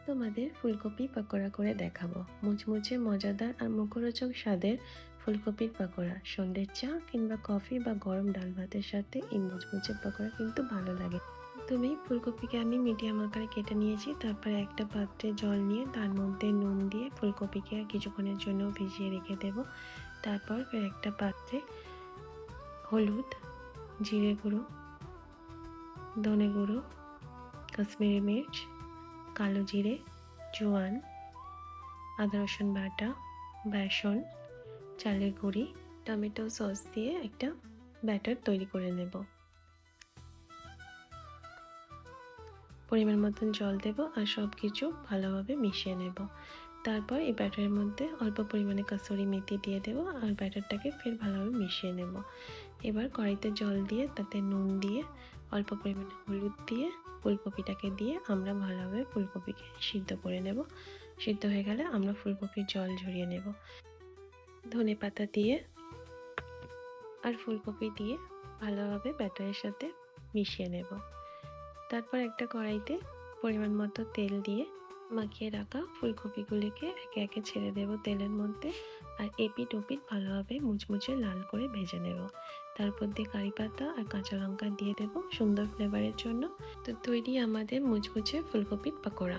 তোমাদের ফুলকপি পকোড়া করে দেখাবো। মুচমুচে মজাদার আর মুখরোচক স্বাদের ফুলকপির পকোড়া সন্ধ্যের চা কিংবা কফি বা গরম ডাল ভাতের সাথে এই মুচমুচে পকোড়া কিন্তু ভালো লাগে। তুমি ফুলকপিকে আমি মিডিয়াম আকারে কেটে নিয়েছি। তারপরে একটা পাত্রে জল নিয়ে তার মধ্যে নুন দিয়ে ফুলকপিকে কিছুক্ষণের জন্য ভিজিয়ে রেখে দেব। তারপর ফের একটা পাত্রে হলুদ, জিরে গুঁড়ো, ধনে গুঁড়ো, কাশ্মীরি মির্চ, কালো জিরে, জোয়ান, আদা রসুন বাটা, বেসন, চালের গুঁড়ি, টমেটো সস দিয়ে একটা ব্যাটার তৈরি করে নেব। পরিমাণ মতন জল দেব আর সব কিছু ভালোভাবে মিশিয়ে নেব। তারপর এই ব্যাটারের মধ্যে অল্প পরিমাণে কাসুরি মেথি দিয়ে দেব আর ব্যাটারটাকে ফের ভালোভাবে মিশিয়ে নেব। এবার কড়াইতে জল দিয়ে তাতে নুন দিয়ে অল্প পরিমাণে হলুদ দিয়ে ফুলকপিটাকে দিয়ে আমরা ভালোভাবে ফুলকপিকে সিদ্ধ করে নেব। সিদ্ধ হয়ে গেলে আমরা ফুলকপির জল ঝরিয়ে নেব। ধনে পাতা দিয়ে আর ফুলকপি দিয়ে ভালোভাবে ব্যাটারের সাথে মিশিয়ে নেব। তারপর একটা কড়াইতে পরিমাণ মতো তেল দিয়ে মাখিয়ে রাখা ফুলকপিগুলিকে একে একে ছেড়ে দেব তেলের মধ্যে আর এপিট ওপিট ভালোভাবে মুচমুচে লাল করে ভেজে নেব। তারপর দিয়ে কারি পাতা আর কাঁচা লঙ্কা দিয়ে দেব সুন্দর ফ্লেভারের জন্য। তো তৈরি আমাদের মুচমুচে ফুলকপির পকোড়া।